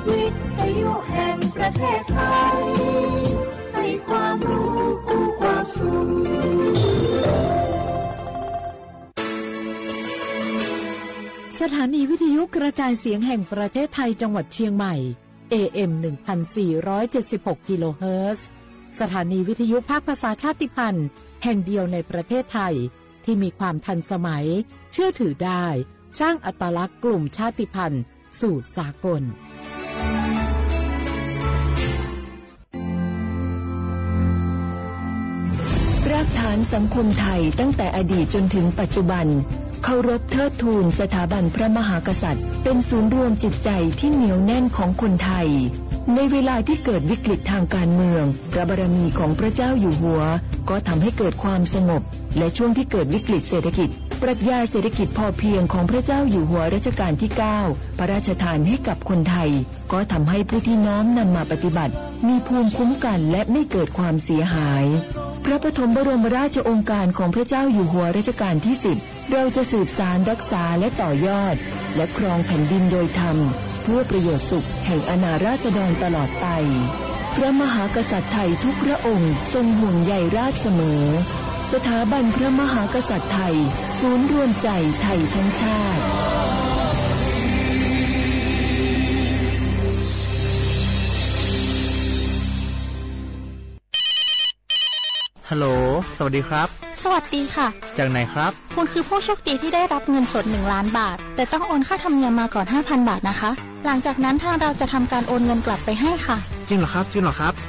วิทยุแห่งประเทศไทยให้ความรู้คู่ความสุขสถานีวิทยุกระจายเสียงแห่งประเทศไทยจังหวัดเชียงใหม่ AM 1476 กิโลเฮิรตซ์สถานีวิทยุภาคภาษาชาติพันธุ์แห่งเดียวในประเทศไทยที่มีความทันสมัยเชื่อถือได้สร้างอัตลักษณ์กลุ่มชาติพันธุ์สู่สากลรากฐานสังคมไทยตั้งแต่อดีตจนถึงปัจจุบันเคารพเทิดทูนสถาบันพระมหากษัตริย์เป็นศูนย์รวมจิตใจที่เหนียวแน่นของคนไทยในเวลาที่เกิดวิกฤตทางการเมืองพระบารมีของพระเจ้าอยู่หัวก็ทำให้เกิดความสงบและช่วงที่เกิดวิกฤตเศรษฐกิจปรัชญาเศรษฐกิจพอเพียงของพระเจ้าอยู่หัวรัชกาลที่ 9 พระราชทานให้กับคนไทยก็ทำให้ผู้ที่น้อมนำมาปฏิบัติมีภูมิคุ้มกันและไม่เกิดความเสียหายพระปฐมบรมราชโองการของพระเจ้าอยู่หัวรัชกาลที่ 10เราจะสืบสานรักษาและต่อยอดและครองแผ่นดินโดยธรรมเพื่อประโยชน์สุขแห่งอาณาราษฎรตลอดไปพระมหากษัตริย์ไทยทุกพระองค์ทรงห่วงใยราชเสมอสถาบันพระมหากษัตริย์ไทยศูนย์รวมใจไทยทั้งชาติฮัลโหลสวัสดีครับสวัสดีค่ะจากไหนครับคุณคือผู้โชคดีที่ได้รับเงินสด1 ล้านบาทแต่ต้องโอนค่าธรรมเนียมมาก่อน 5,000 บาทนะคะหลังจากนั้นทางเราจะทำการโอนเงินกลับไปให้ค่ะจริงเหรอครับ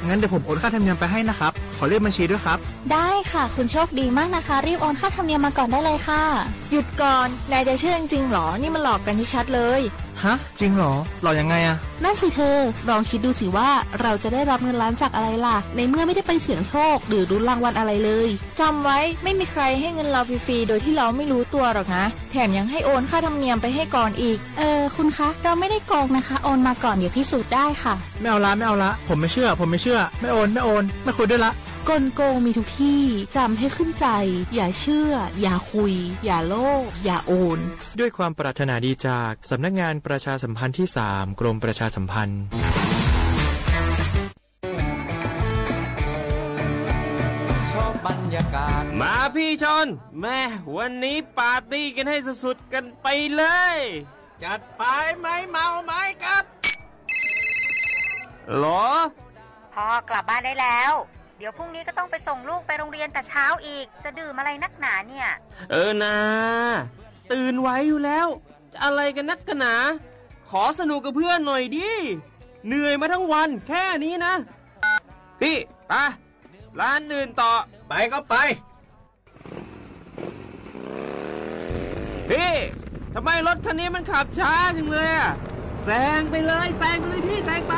งั้นเดี๋ยวผมโอนค่าธรรมเนียมไปให้นะครับขอเลขบัญชีด้วยครับได้ค่ะคุณโชคดีมากนะคะรีบโอนค่าธรรมเนียมมาก่อนได้เลยค่ะหยุดก่อนนายจะเชื่อจริงๆหรอนี่มันหลอกกันที่ชัดเลยฮะจริงเหรอหลอกยังไงอะนั่นสิเธอลองคิดดูสิว่าเราจะได้รับเงินล้านจากอะไรล่ะในเมื่อไม่ได้ไปเสี่ยงโชคหรือลุ้นรางวัลอะไรเลยจำไว้ไม่มีใครให้เงินเราฟรีๆโดยที่เราไม่รู้ตัวหรอกนะแถมยังให้โอนค่าธรรมเนียมไปให้ก่อนอีกคุณคะเราไม่ได้โกงนะคะโอนมาก่อนเดี๋ยวพิสูจน์ได้ค่ะไม่เอาละผมไม่เชื่อไม่โอนไม่คุยด้วยละกลโกงมีทุกที่จำให้ขึ้นใจอย่าเชื่ออย่าคุยอย่าโลภอย่าโอนด้วยความปรารถนาดีจากสำนักงานประชาสัมพันธ์ที่ 3 กรมประชาสัมพันธ์มาพี่ชนแม่วันนี้ปาร์ตี้กันให้สุดๆกันไปเลยจัดไปไหมเมาไหมครับหรอพ่อกลับบ้านได้แล้วเดี๋ยวพรุ่งนี้ก็ต้องไปส่งลูกไปโรงเรียนแต่เช้าอีกจะดื่มอะไรนักหนาเนี่ยนะตื่นไว้อยู่แล้วจะอะไรกันนักกันหนาขอสนุกกับเพื่อนหน่อยดิเหนื่อยมาทั้งวันแค่นี้นะพี่ไปร้านอื่นต่อไปก็ไปพี่ทำไมรถคันนี้มันขับช้าจังเลยอะแซงไปเลยพี่แซงไป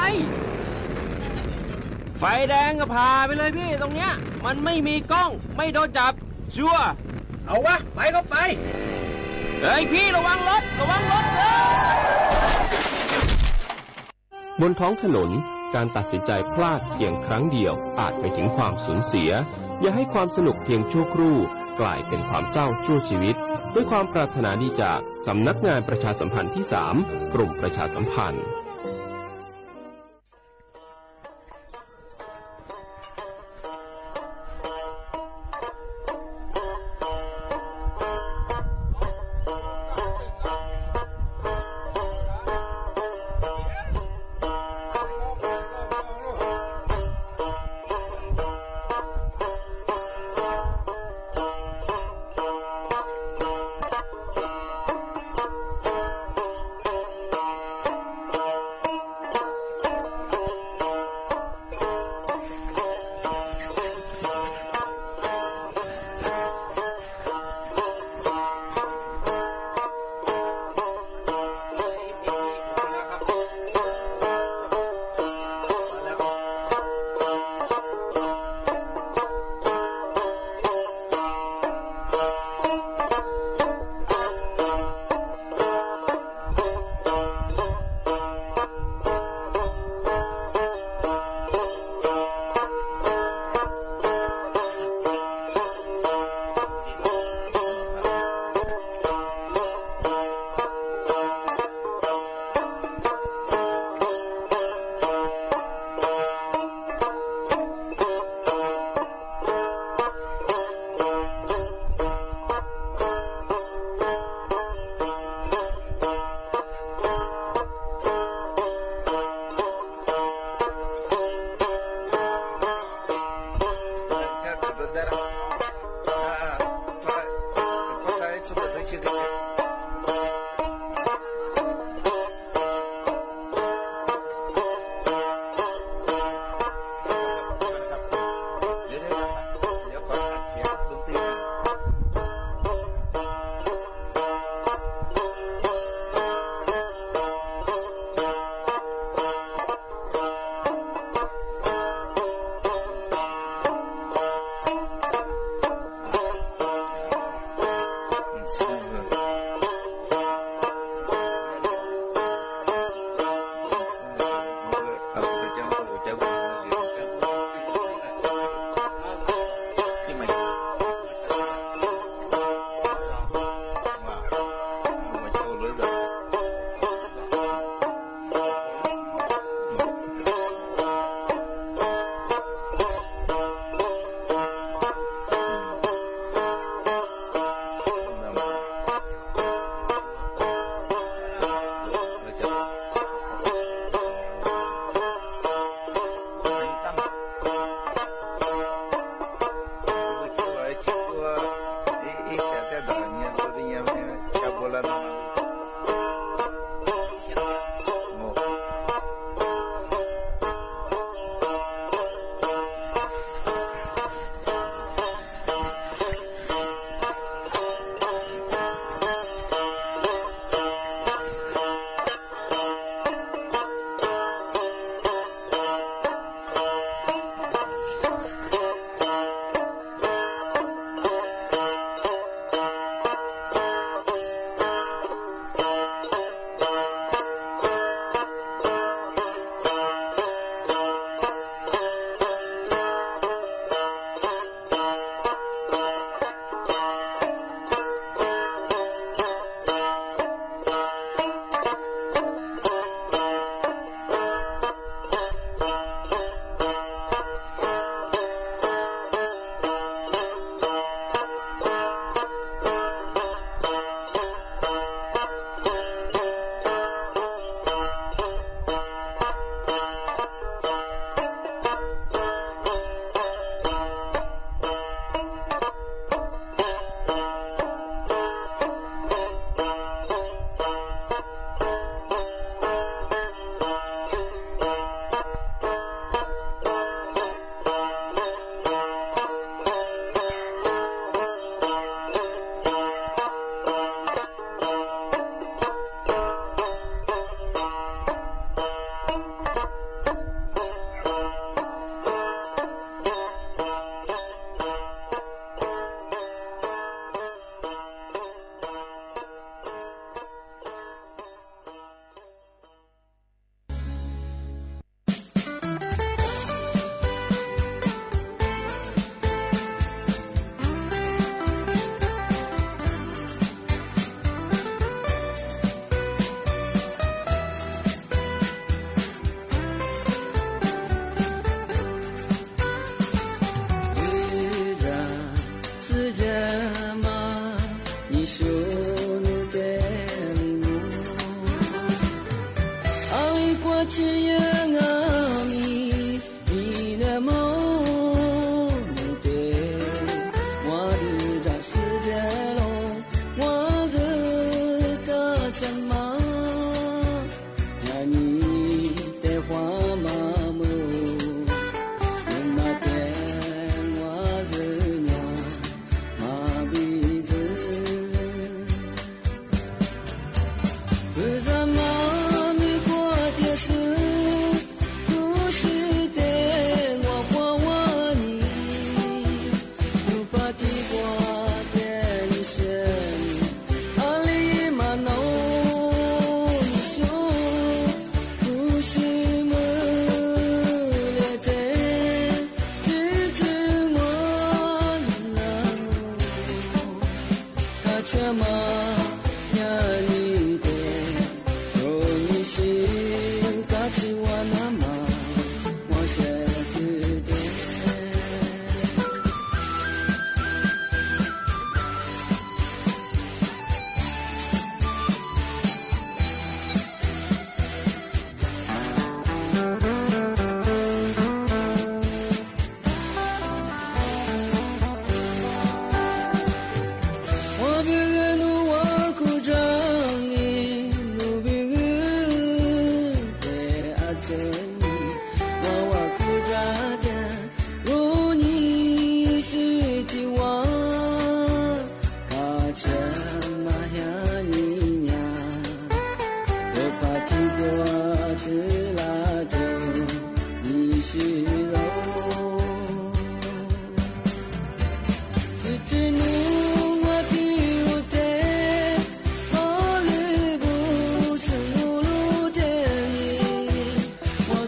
ไฟแดงก็พาไปเลยพี่ตรงเนี้ยมันไม่มีกล้องไม่โดนจับชัวร์เอาวะไปก็ไปเฮ้ยพี่ระวังรถบนท้องถนนการตัดสินใจพลาดเพียงครั้งเดียวอาจไปถึงความสูญเสียอย่าให้ความสนุกเพียงชั่วครู่กลายเป็นความเศร้าชั่วชีวิตด้วยความปรารถนาดีจากสำนักงานประชาสัมพันธ์ที่ 3 กรมประชาสัมพันธ์我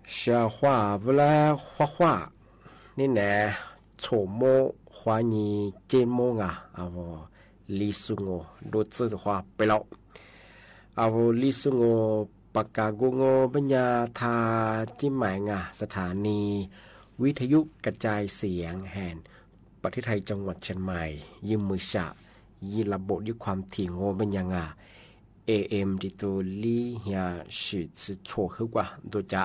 小花不来画画，你呢？丑摸花你芥末啊，我李叔我都知道话不了，我李叔我ปากกาโกโงปัญญาทาจิ้มหมายงาสถานีวิทยุกระจายเสียงแห่งประเทศไทยจังหวัดเชียงใหม่ยืมมือฉะยีระบบด้วยความถี่โงปัญญางา AM ที่ตัวลีเฮียสืบสืบโชว์ขึ้นกว่าโดยจะ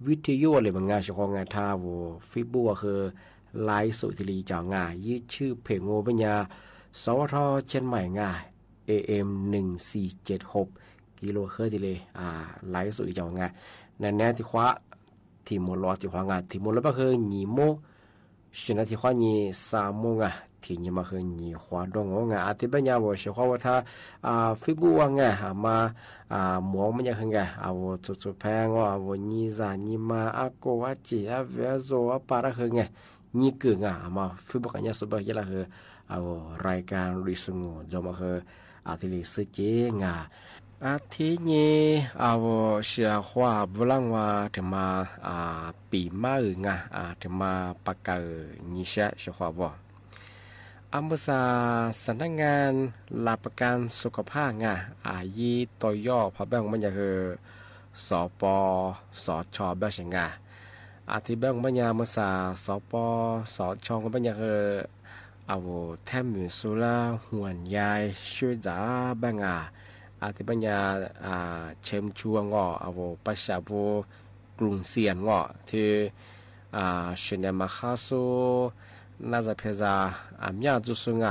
วิทยุอะไรบางงานเฉพาะงานท่าวัวฟิบัวคือไลฟ์สุทีรีจ่องายืดชื่อเพลงโงปัญญาสวทเชียงใหม่งา AM 1476กิโลเฮิรตซ์เลยไลฟ์สุดจังไงนั่นแน่ที่คว้าที่มลที่คว้างานที่มลแล้วก็คือหนีโมชนะที่คว้าหนี3 โมงที่นี่มาคือหนีคว้าดงงที่เป็นยาวเชื่อว่าถ้าฟิบูว่าไงมาหมอมันยังไงจุดแพงหนีซาหนีมาโกวาจิเวโซปาระคือไงหนีเก่งมาฟิบูกันยังสุดยอดละคือรายการริสุงจอมาคือที่ลิสเจงทีนี้เชื่อว่าบุลังว่าถึงมาปีมาถึงมาประกาศนิเชื่อว่าบ่บริษัทสำนักงานหลักประกันสุขภาพยีตัวย่อพอแบ่งมันจะคือสปสชแบบเช่นไงที่แบ่งมันจะบริษัทสปสชก็มันจะคือแทมมิสุราห่วนยายช่วยจ่าแบ่งที่ปัญญาเชมชัวงประชาชนกรุงเซียนที่เชนมาคาซูน่าจะเพจมีจุดสูง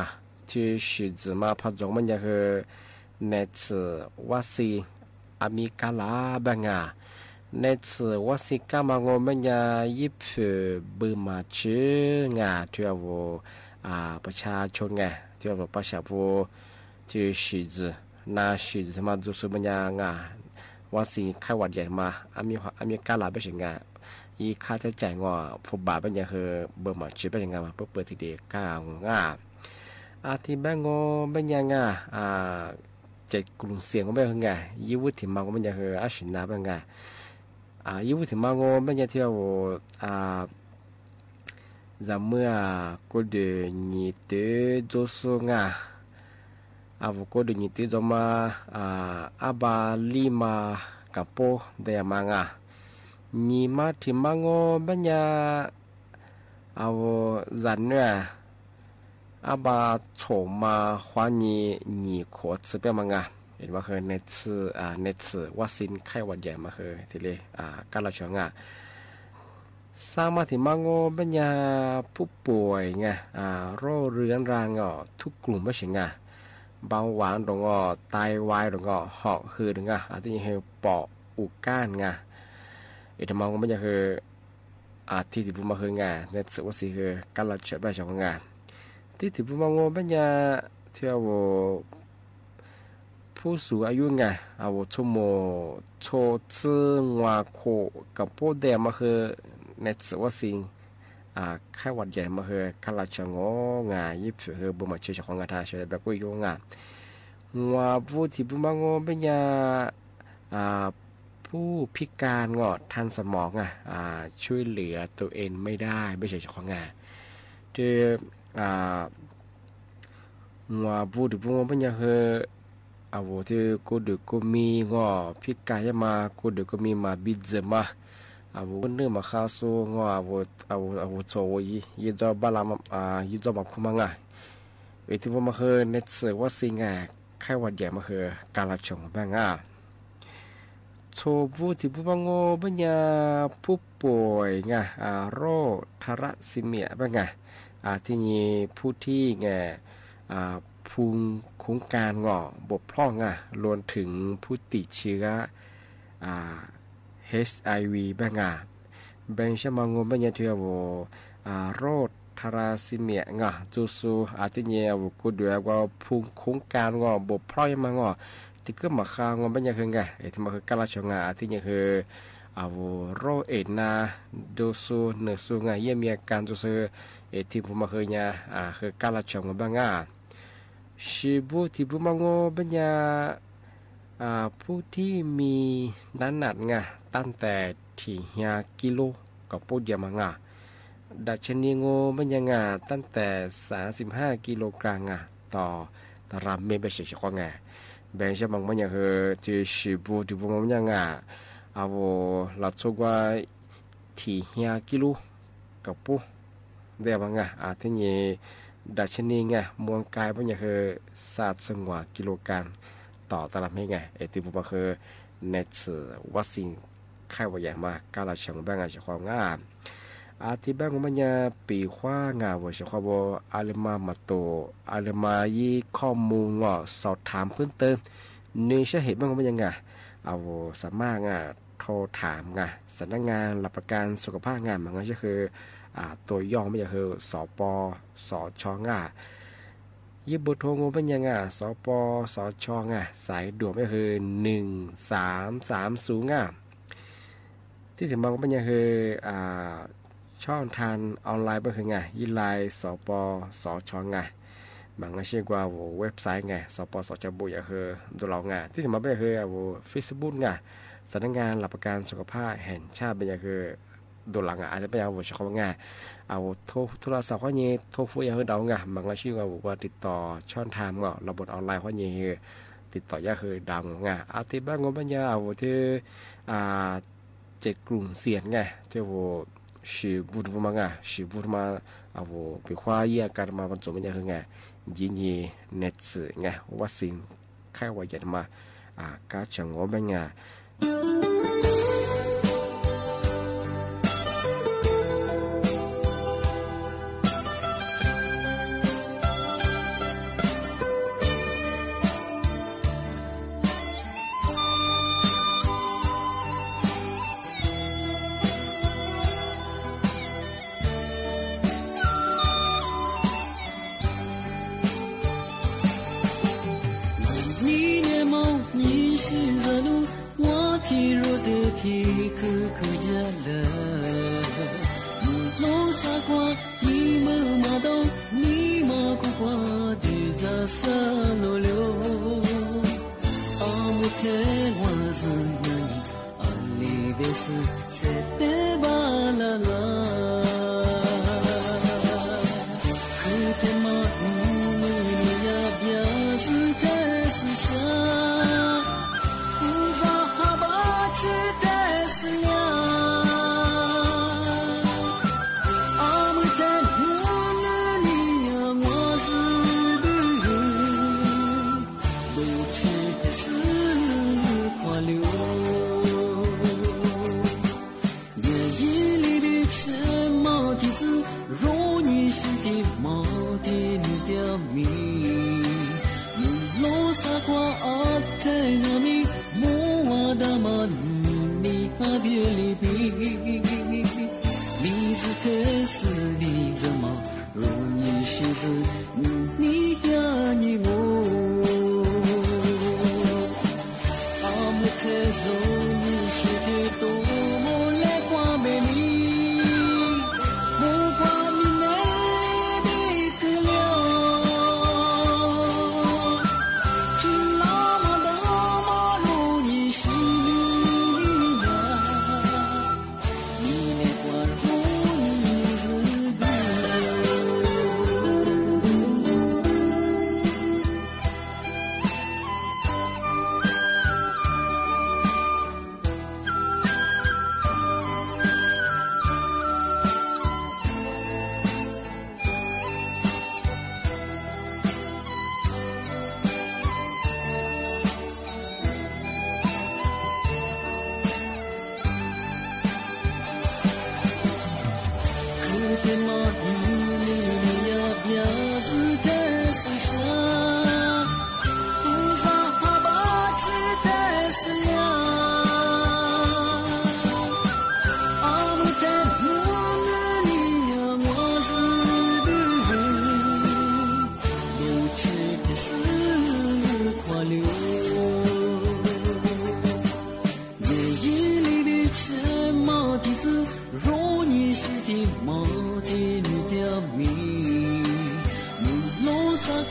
ที่สิจมาพัฒน์มันจะคือเนตวัซีมีกาลาบังเนตวัซีกามางมันจะยิบบืมาชื่อที่ประชาชนที่ประชาชนที่สิจนาสิจมาจุดสูงมันจะวัซีไข้หวัดใหญ่มามีกาลาเป็นยังอีค่าใช้จ่ายฟุบบาเป็นยังคือเบอร์มาชื่อเป็นยังมาเปิดทีเดียวก้าวที่แบงก์เป็นยังเจ็ดกลุ่มเสียงก็เป็นยังยี่วุฒิมังก็เป็นยังคืออาชินาเป็นยังยี่วุฒิมังเป็นยังที่ว่าจำเมื่อก็เดือนนี้เดือนจุสุงก็เดือนนี้เดือนจำมาอาบาลิมากับโปเดียมังนี่มาที่มังบัญญาจันเนี่ยบาโฉมมาขวานี่ขวดซื้อไปมังเห็นว่าคือเนตว่าสินไข้หวัดใหญ่มาคือทีเลยการละช่วงสร้างมาที่มังบัญญาผู้ป่วยโรคเรื้อนรางทุกกลุ่มไม่ใช่เบาหวานตรงไตวายตรงหอบหืดตรงที่ยังปอดอุกก้านทำไมมันจะคือที่ที่ผมมาคืองานในส่วนที่คือการละเฉดแบบของงานที่ที่ผมมองเป็นยาเที่ยวผู้สูงอายุงานชั่วโมงโชซึงว่าโคกับผู้เดียมาคือในส่วนสิ่งแค่วัดใหญ่มาคือการละเฉดงานยิบคือบุมาเชื่อของงานท่าเชื่อแบบกุยงานว่าผู้ที่ผมมองเป็นยาผู้พิการทันสมองช่วยเหลือตัวเองไม่ได้ไม่ใช่เจ้าของงานที่ว่าผู้ที่พูดเป็นอย่างคือที่กูดูกูมีพิการมากูดูกูมีมาบิดเจมาคนเรื่องมาข้าวสู้โซ่ยี่จอบบ้านยี่จอบแบบคุ้มง่ายที่ผมมาคือเน็ตเสือว่าสิ่งแค่วันใหญ่มาคือการละชงบ้างโชว์ที่ผู้บังโง่ปัญญาผู้ป่วยโรคทารัสซีเมียบ้างที่มีผู้ที่ภูมิคุ้มกันบกพร่องรวมถึงผู้ติดเชื้อHIV บ้างแบ่งชมังโง่ปัญญาที่ว่าโรคทารัสซีเมียจูซูที่มีกูดูว่าภูมิคุ้มกันบกพร่องมาที่ก็มาข้างมันยังคือที่มาคือการละชงที่ยังคือโรคเอดนาโดซูเนื้อสูเยี่ยมมีอาการตัวที่ผมมาคือคือการละชงบ้างชีบุที่ผมมองเป็น ผู้ที่มีน้ำหนักไงตั้งแต่ที่5กิโลก็พูดเยอะมากดัชนีโงมันยังไงตั้งแต่35กิโลกรัมต่อตารางเมตรเป็นสิ่งของไงแบ่งใช่บางมันยังคือที่สิบที่พวกมันยังไงเอาเราชกว่าที่5กิโลกับปุ๊เดี๋ยวมันไงที่นี่ดัชนีไงมวลกายมันยังคือ30กิโลกรัมต่อตารางเมตรไงที่พวกมันคือเนตวัคซีนไข้หวัดใหญ่มากการละช่างแบ่งสิ่งของที่แบ่งมันยังปีขว้างว่าสิ่งของอาเลมามาโตอาเลมายี่ข้อมูลสอบถามเพิ่มเติมนี่ใช่เหตุบ้างมันยังไงเอาสามารถโทรถามสำนักงานหลักประกันสุขภาพมันก็คือตัวย่อมันจะคือสปสชยี่บุตรโทรงเป็นยังสปสชสายด่วนก็คือ1330ที่ถึงบางเป็นยังคือช่องทางออนไลน์เป็นไงยี่ไลน์สปสชมันก็เชื่อว่าเว็บไซต์สปสชบุยคือตัวเราที่ถึงมาเป็นคือFacebookสำนักงานหลักประกันสุขภาพแห่งชาติเป็นคือตัวหลังอาจจะเป็นใช้คำว่าเอาโทรศัพท์ข้อนี้โทรฟูยคือเดามันก็ชื่อว่าติดต่อช่องทางระบบออนไลน์ข้อนี้คือติดต่อยาคือดังที่บ้านงบปัญญาที่7กลุ่มเสี่ยงที่สิบุตรมาไปคว้าเยี่ยการมาบรรจุมันยังคือยินดีเน็ตสื่อวัคซีนไข้หวัดใหญ่มาการจังงบปัญญา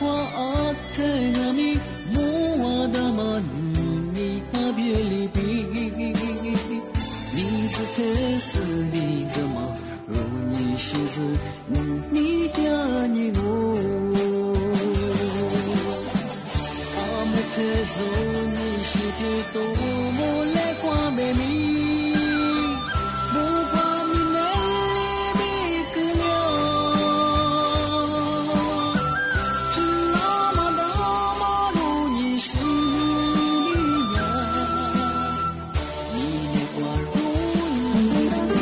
kwa ate ngami mo adama ni 是子，你呀你我，阿姆特索你是个多么来花美丽，不怕你美丽个了，是那么的马路你是你呀，你花如你自己。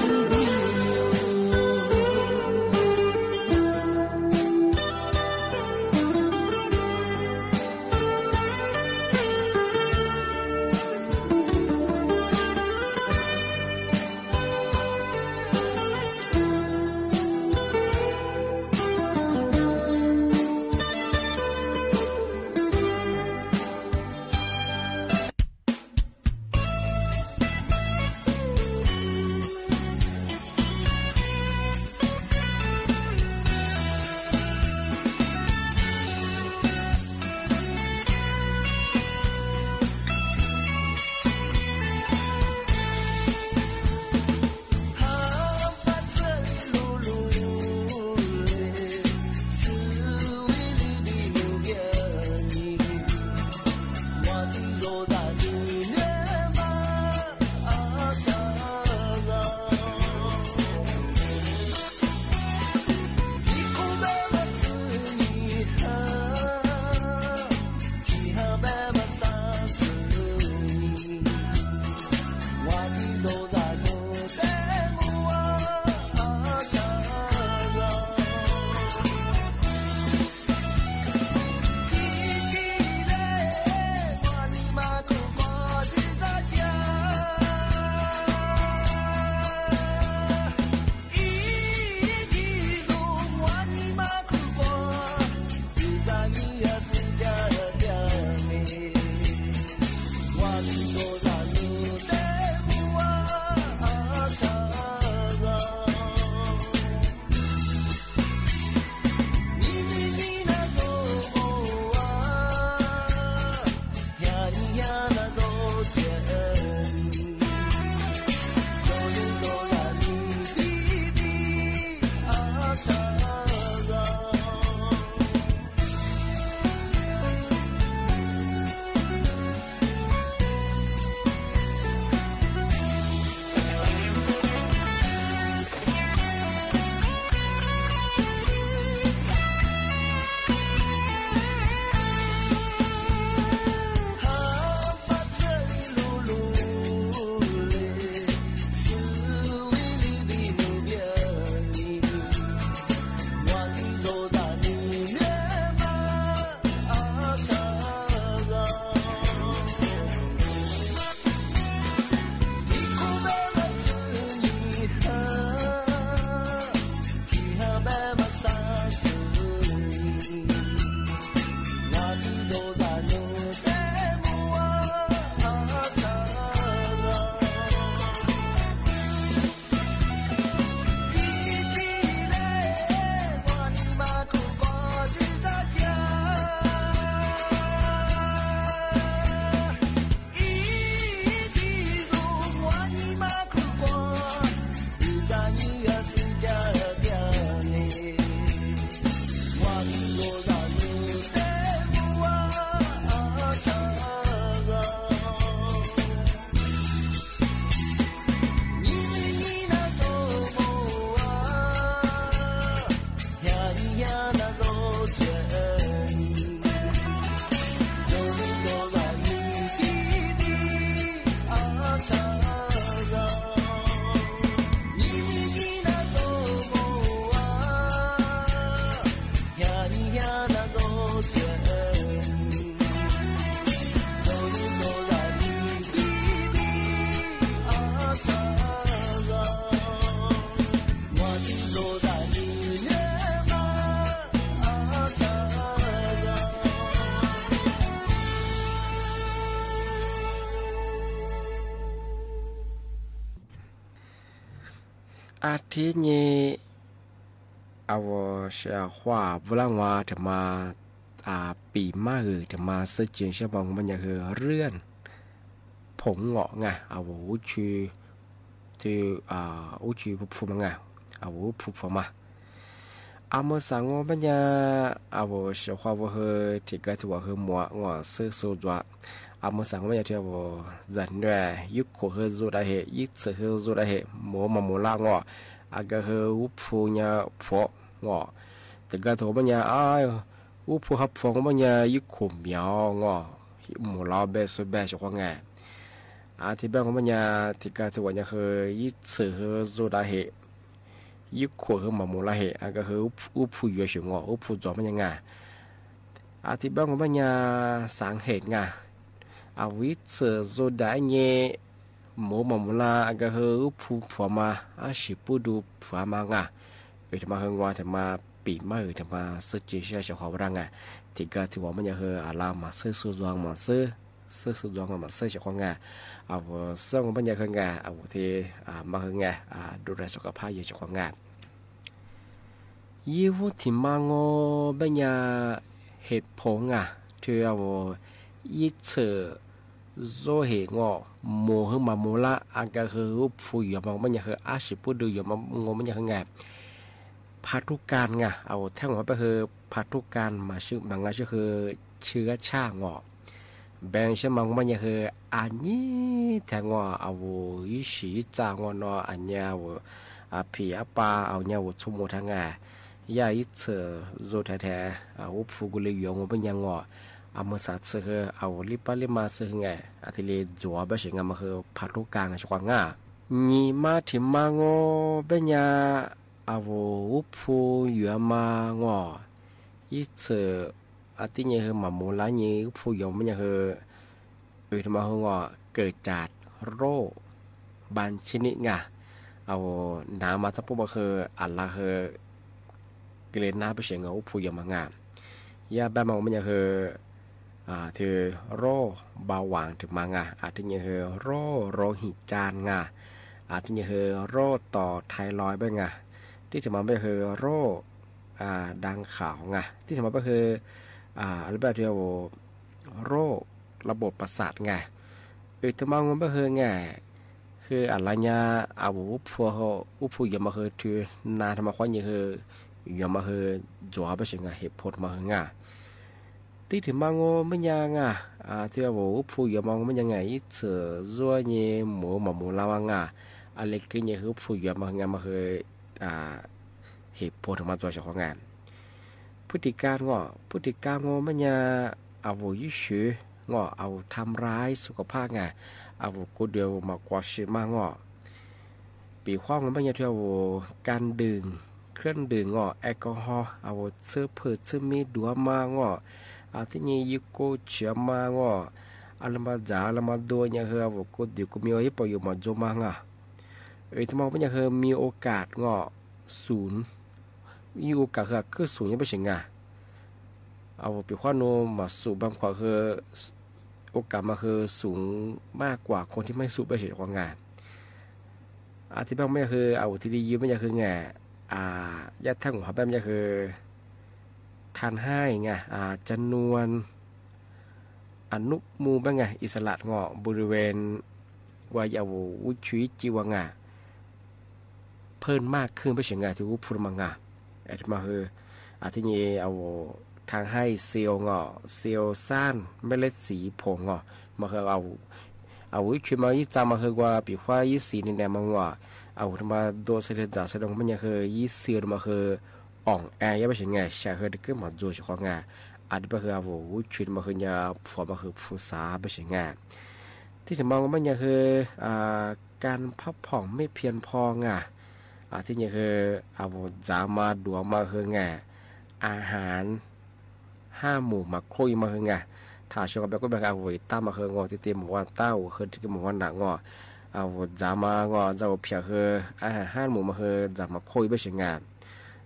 อาทิตย์นี้เอาเสียว่าบุรังว่าจะมาปีมาจะมาเสื้อจีนเชื่อมองมันอย่างเรื่อนผงเงาะไงเอาชื่ออุชีผู้ฟังไง เอาผู้ฟอมาอาเมื่อสังงบัญญาเอาเสียความว่าเฮที่ก็ถือว่าเฮหมัวงอซื้อสูจวะอาเมื่อสังบัญญาที่ว่าจันด้วยยุคโคเฮจูได้เหยุคเสือเฮจูได้เหหมัวมาหมัวล่างออาก็เฮอุฟูญาฟองอแต่ก็ถือบัญญาอุฟูฮับฟองบัญญายุคโคเหมียวงอหมัวลาเบสเบสของไงที่บ้านของบัญญาที่ก็ถือว่าจะเฮยุคเสือเฮจูได้เหยุคขัวคือมาโมลาเหอาก็คืออุปฟูอยู่เฉียงอุปฟูจอมันยังไงที่บ้านของปัญญาสังเหตุไงวิเศษโซดาเย่หมูมาโมลาอาก็คืออุปฟูฟอมาสิปูดูฟอมาไงทำมาเฮงว่าทำมาปีมาทำมาซื้อจีเชียเฉพาะร่างไงที่ก็ถือว่ามันจะคืออะไรมาซื้อสุดวงมาซื้อสุดวงมาซื้อเฉพาะไงซึ่งปัญญาคือไงที่มาคือไงดูแลสุขภาพอยู่เฉพาะไงยี่ห้อที่มังปัญญาเหตุผลที่ยี่เสือโซเหงโมหึมาโมละอาการคือฟูอยู่มังปัญญาคืออาชีพพูดดูอยู่มังปัญญาคือไงพัทุการแท่งหัวไปคือพัทุการมาชื่อบางงานชื่อคือเชื้อชาแบ่งชื่อมังปัญญาคืออันนี้แท่งยี่สีจางนออันนี้ผีปลาเนี่ยชุ่มทั้งไงยาอิเสโซแท้ๆอุปฟูกุเลยยงเป็นยังเมื่อสัตว์เสือลิปลิมาเสือไงที่เลยจัวแบบสิ่งมันคือพัดลูกกลางช่วงนี่มาที่มังเป็นยาอุปฟูอยู่มังอิเสที่เนี่ยคือมาโมลานี่อุปฟูยงเป็นยังคือที่มาเกิดจากโรคบางชนิดไงน้ำมาทั้งพวกมันคืออะไรคือเกลือน้ำไปเฉียงอุปฟูยมังยาแบบมันยังคือที่โรคเบาหวานถึงมังที่ยังคือโรคหิจานที่ยังคือโรคต่อไทรอยด์บ้างที่ถึงมันไม่คือโรคดังขาวที่ถึงมันก็คืออะไรแบบที่โรคระบบประสาทถึงมันก็คือคืออะไรเนี่ยอุปฟูยมาคือที่นาทำมาควันยังคือยมาคือจัวไปเฉียงเหตุผลมาคือที่ถึงมังไม่ยังที่อุปฟูยมังไม่ยังไงเสือซัวเนี่ยหมูมาหมูลาวอะไรกินเนี่ยคืออุปฟูยมาคือเหตุผลมาตัวเฉพาะพฤติการไม่ยังยิ่งชื่อทำร้ายสุขภาพกูเดียวมากว่าชิมปีข้องไม่ยังที่การดื่มเครื่องดื่มแอลกอฮอล์เสื้อผืดเสื้อมีดัวมาที่นี่ยุโกเชียมาอะไรมาจ่าอะไรมาโดนยังคือกูเดียวกูมีอะไรไปอยู่มาโจมาที่มองไม่ยังคือมีโอกาสศูนย์มีโอกาสคือศูนย์ยังไม่ใช่ปีข้อโนมาสูบบางขวาคือโอกาสมาคือสูงมากกว่าคนที่ไม่สูบไปเฉยๆที่บ้างไม่คือที่ดียืมไม่คือญาติทั้งหัวแบบไม่คือทานให้จำนวนอนุมูบ้างอิสระบริเวณวายวุชีจิวเพิ่มมากขึ้นไปเฉยที่วุฟูมังที่มาคือที่นี่ทางให้เซลล์ซ่านไม่เล็ดสีผงมาคือวิชีมายิ่งจำมาคือว่าปีว่ายี่สีนี่แนวมังทำมาโดนเสด็จจากเสด็จมันยังคือยี่สีมาคืออ่องแอยังไม่ใช่ไงใช่คือเด็กก็มาโจเฉพาะอาจจะคือวิชีมาคือยาฝอมาคือฟูซาไม่ใช่ไงที่ถึงมองมันยังคือการพักผ่อนไม่เพียงพอที่ยังคือจามาดัวมาคืออาหาร5 หมู่มาคุยมาคือถ้าช่วงแบบก็แบบตั้มมาคือที่เตรียมบอกว่าเต้าคือที่บอกว่าหนักจามจะเพียคืออาหาร5 หมู่มาคือจะมาคุยไม่ใช่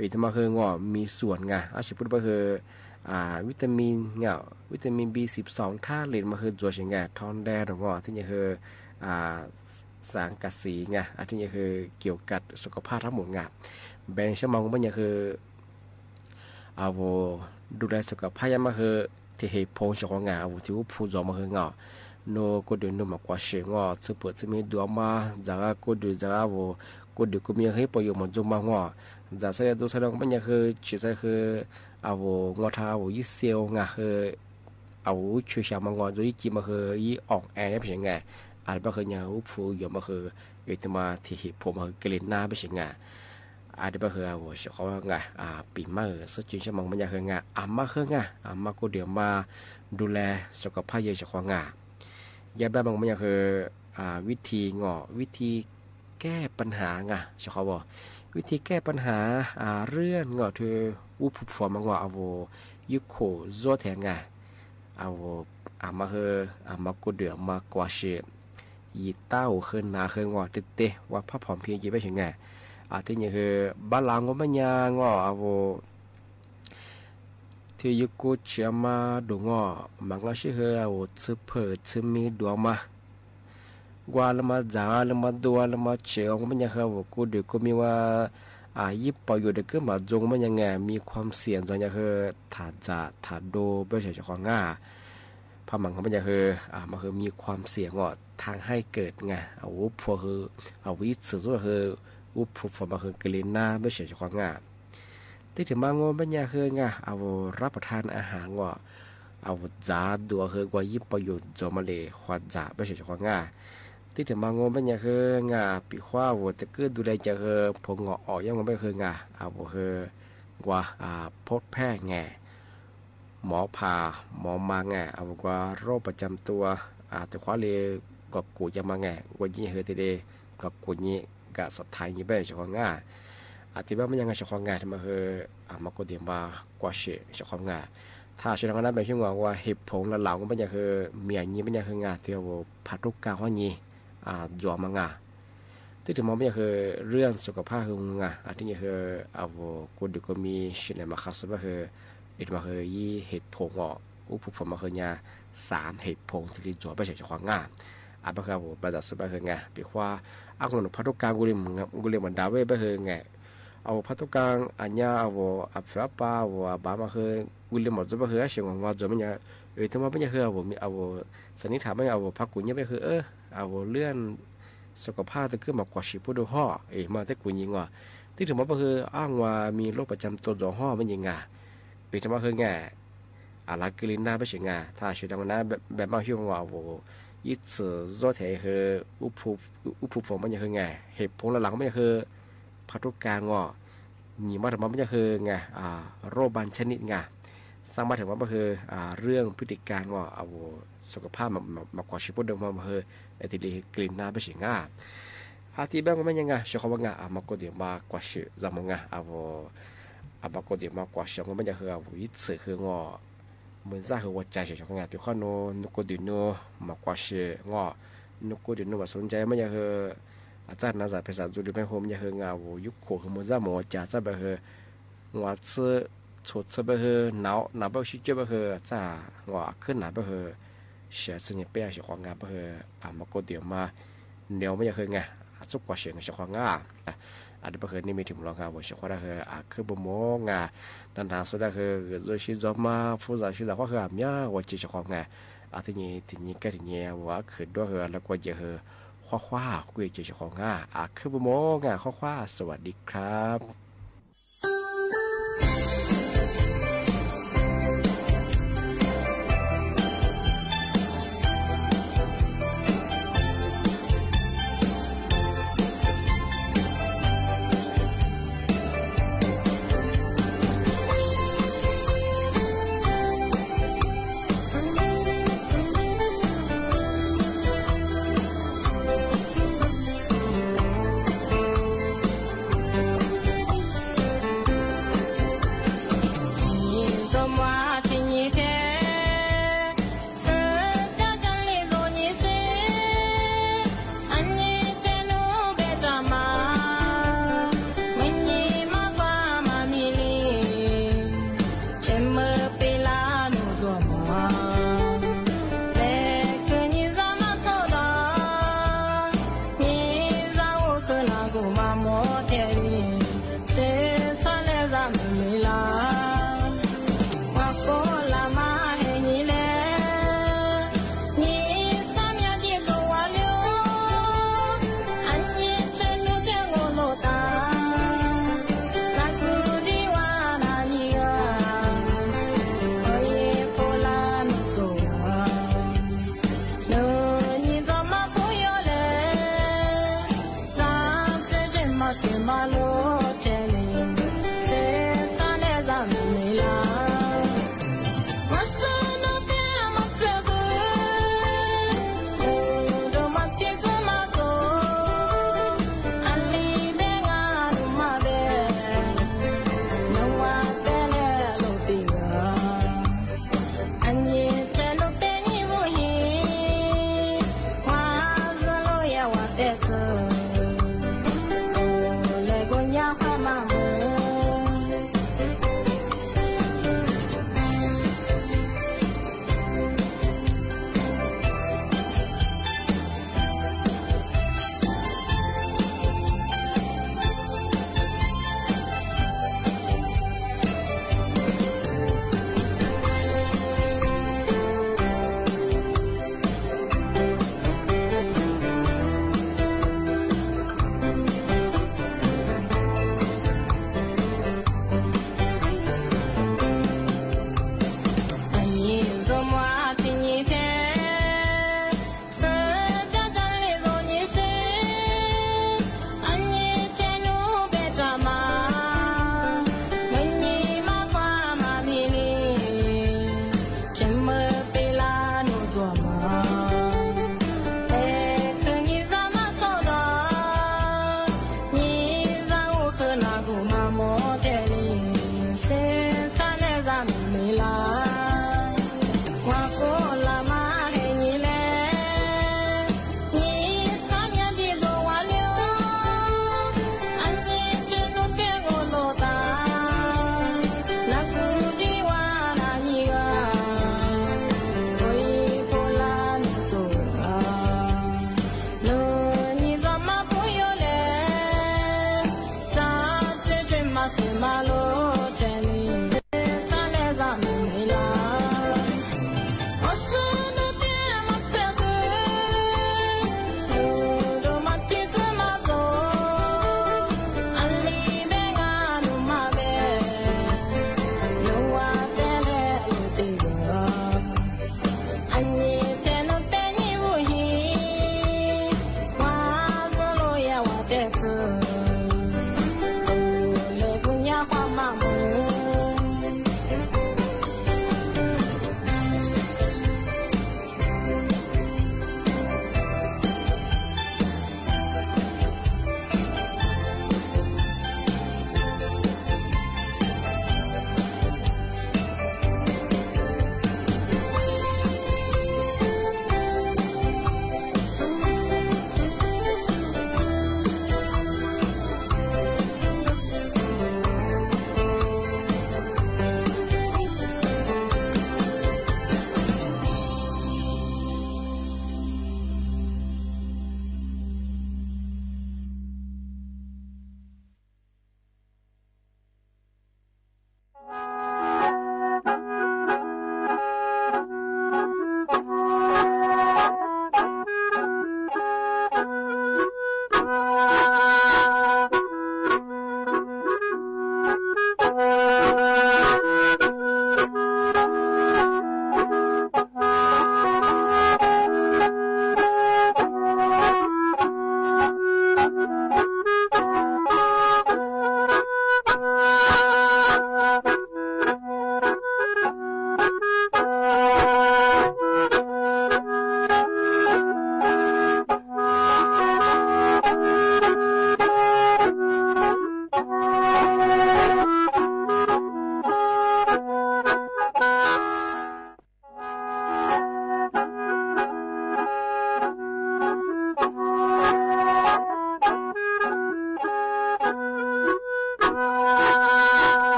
วิตามินคือมีส่วนอาชีพพูดก็คือวิตามินวิตามิน B12 ท่าเหรียญมาคือตัวเช่นทอนแดดที่นี่คือสารกัดสีที่นี่คือเกี่ยวกับสุขภาพทั้งหมดแบ่งชั่วโมงมันยังคือดูแลสุขภาพยังมาคือที่เหตุผลของที่ว่าผู้จอมาคือโนก็เดินมากว่าเสียงสืบเปิดจะมีดัวมาจากก็ดูจาก กูเดี๋ยวกูมีให้ประโยชน์มันจงมาว่าจะใช้ตัวใช้เราก็ไม่ยังคือชื่อใช้คือเอางอท้าเอายี่เซียวงาคือเอาช่วยชาวมังกรโดยจีมาคือยี่ออกแอร์ไม่ใช่ไงอาจจะคืออย่างอุฟูอยู่มาคือเอตมาที่ผมคือกลิ่นหน้าไม่ใช่ไงอาจจะคือเอาเฉพาะไงปีมาสุดจริงชาวมังไม่ยังคือไงมาคือไงมากูเดี๋ยวมาดูแลสุขภาพเยอะเฉพาะไงยาบ้ามังไม่ยังคือวิธีวิธีแก้ปัญหาไงเฉพาะบอกวิธีแก้ปัญหาเรื่องเธออุปฟอร์มเอายุโคโซแทงไงเอามาคือมากูเดือมากว่าเชื่อยีเต้าขึ้นหนาขึ้นตึกเตะว่าพับผอมเพียงยี่ไม่ใช่ไงที่นี่คือบ้านหลังก็ไม่ยางเอาที่ยุโคเชื่อมาดูมันก็เชื่อเอาซื้อเปิดซื้อมีดวงมาว่าละมาจ่าละมาดัวละมาเชียวมันยังเขาบอกกูเดี๋ยวก็มีว่ายิบปอยู่เด็กก็มาจงมันยังไงมีความเสี่ยงจนยังคือถาจ่าถาโดเพื่อเฉยๆของง่าพามันเขามันยังคือมันคือมีความเสี่ยงทางให้เกิดไงอุปฟอคือวิสุทธิ์คืออุปฟอมันคือกลิ่นหน้าเพื่อเฉยๆของง่าที่ถึงมางงมันยังคือไงรับประทานอาหารจ่าดัวคือว่ายิบปอยู่จนมาเลยหัวจ่าเพื่อเฉยๆของง่าที่ถึงมางงเป็นอย่างคืองาปีขว้าวัวจะเกิดดูแลจะคือพงออกยังมันไม่คืองาคือว่าพบแพทย์ไงหมอผ่าหมอมาไงว่าโรคประจำตัวแต่ขว้าเลยกับกูจะมาไงวันนี้เฮติเดกับกูนี้กับสดท้ายยี่เบ้เฉพาะงาที่บ้านมันยังไงเฉพาะงาที่มาคือมากูเดียมากว่าเฉเฉพาะงาถ้าช่วงนั้นเป็นช่วงว่าเห็บผงและเหล่าก็เป็นอย่างคือเมียนี้เป็นอย่างคืองาที่ว่าพัดทุกกาข้อนี้จัวมังที่ถึงมองไม่คือเรื่องสุขภาพคืองที่นี่คือกูดูก็มีสิ่งมาคัสก็คือมาคือยี่เห็ดผงอุปฟอร์มาคือเนี่ยสารเห็ดผงที่จัวไปเฉยๆของก็คือประดับสุดไปคือไงปีกว่าคนพัฒการกูเรียนมันดาวเว้ไปคือไงพัฒการอันนี้อับฟ้าป้าบ้ามาคือกูเรียนหมดสุดไปคือเสียงของว่าจัวมันเนี่ยทั้งหมดไม่ใช่คือมีสันนิษฐานไม่พักกูเนี่ยไปคือเลื่อนสุขภาพจะขึ้นมากว่าชีพดูห่อมาแต่กูยิงที่ถึงว่าก็คืออ้างว่ามีโรคประจำตัวจ่อห่อมันยังไงถึงว่าคือไงอะไรกลิ่นหน้าไม่ใช่ไงถ้าชีวิตมันแบบมาช่วงว่ายิ่งสื่อโจทย์คืออุปฟอร์มันยังคือไงเหตุผลหลังไม่คือพัฒการหนีมาถึงมันไม่คือไงโรคบางชนิดไงสร้างมาถึงว่าก็คือเรื่องพฤติการสุขภาพมากว่าชีพเดิมมาคืที่ดีกลิ่นหน้าไม่ใช่ง่าที่บ้านมันยังไงเชื่อเขาว่าง่ามาก็เดี๋ยวมากว่าชื่อจำง่ามาก็เดี๋ยวมากว่าชื่อมันจะคือวิสึคืองเหมือนจะคือว่าใจเฉยๆของง่าพี่ข้อนนุก็เดี๋ยวนู้มากว่าชื่องนุก็เดี๋ยวนู้ว่าสนใจมันจะคืออาจารย์น่าจะภาษาจุดไม่โฮมจะคือง่ายุคโคคือมันจะหมดจ่าจะไปคือง่าซื้อชดจะไปคือหนาวไปชิจะไปคือจะง่าขึ้นหนาวไปคือเสียสิ่งนี้ไปเฉยๆของงานไปคือมาก็เดี๋ยวมาเดี๋ยวไม่อยากคือไงสุกกว่าเสียงเฉยๆของงานอันนี้ไปคือนี่มีถึงรองงานว่าเฉยๆได้คือคือบ่มงานนั่นทางสุดได้คือโดยชีวิตมาผู้สาวชีวิตก็คือเนี่ยว่าเฉยๆของงานที่นี่ก็ที่นี่ว่าคือด้วยคือแล้วก็จะคือคว้าคุยเฉยๆของงานคือบ่มงานคว้าสวัสดีครับ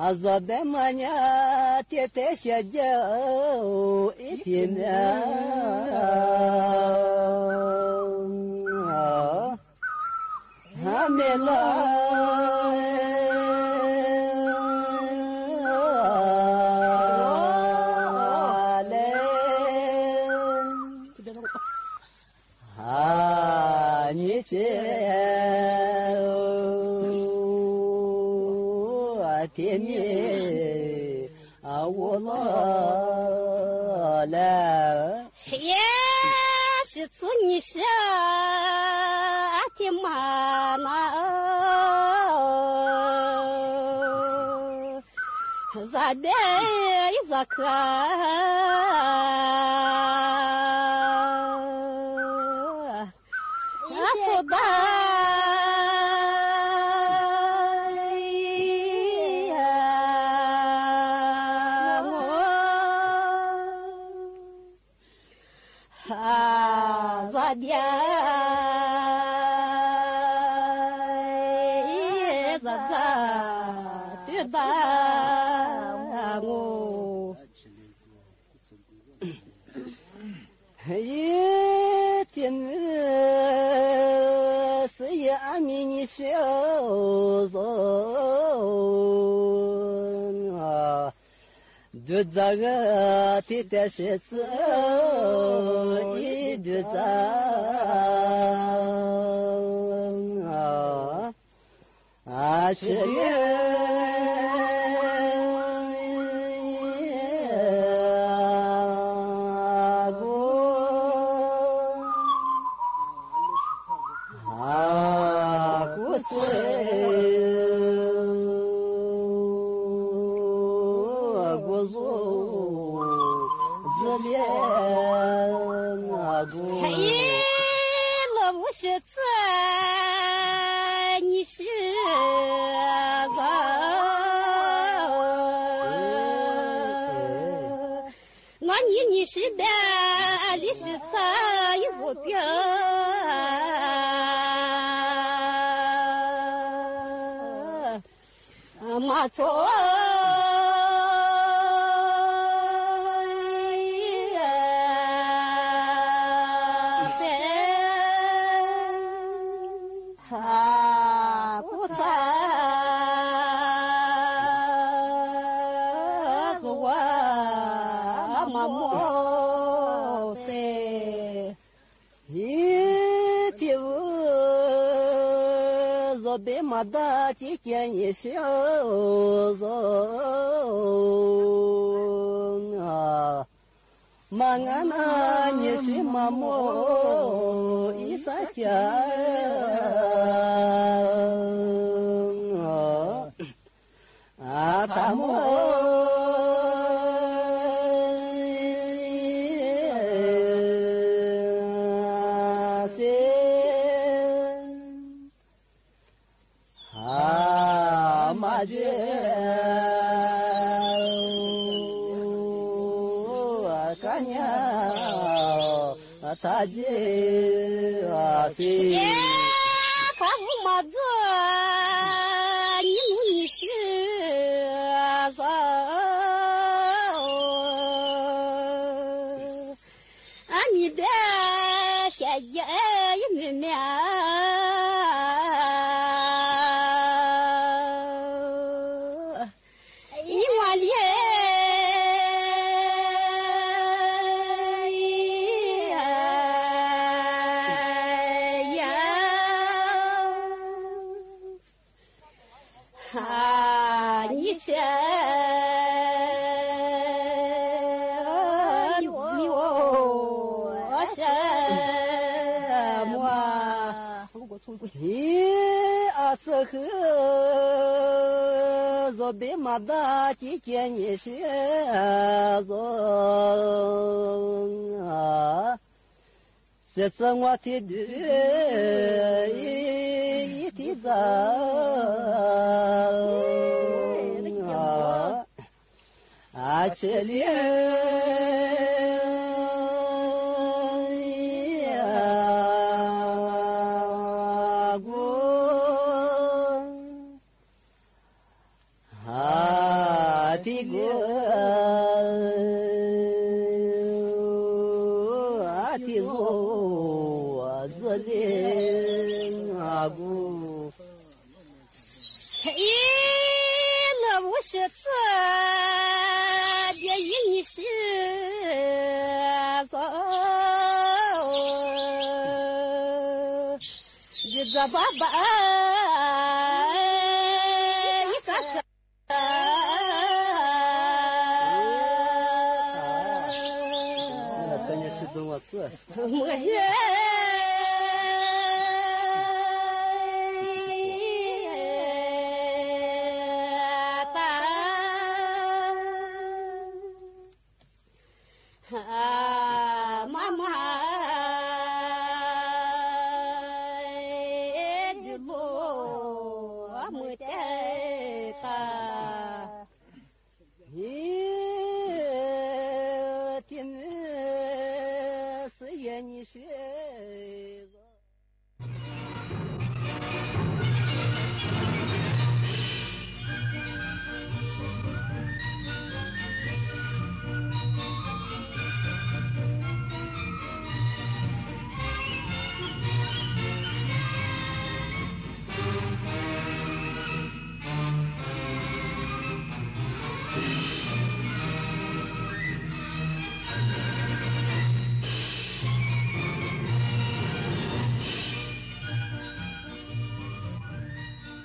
Azabemanya tete shajau itimya hamela تيمي أولا لا يا شتوني شاتي معنا زادي زكا أفضل Dudzaga titashitsu idudza ashye Madati kyenye shozo mangana nyesi mamo isakya atamo Taji asi kamu mazu ni shi za ani da shaye yimya zobe madati kyenye shezo 这次我提的一提早啊，这里爸爸，你干啥？那等你是怎么事？我也。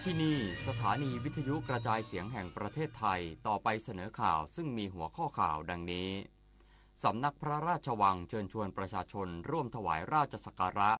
ที่นี่สถานีวิทยุกระจายเสียงแห่งประเทศไทยต่อไปเสนอข่าวซึ่งมีหัวข้อข่าวดังนี้สำนักพระราชวังเชิญชวนประชาชนร่วมถวายราชสักการะ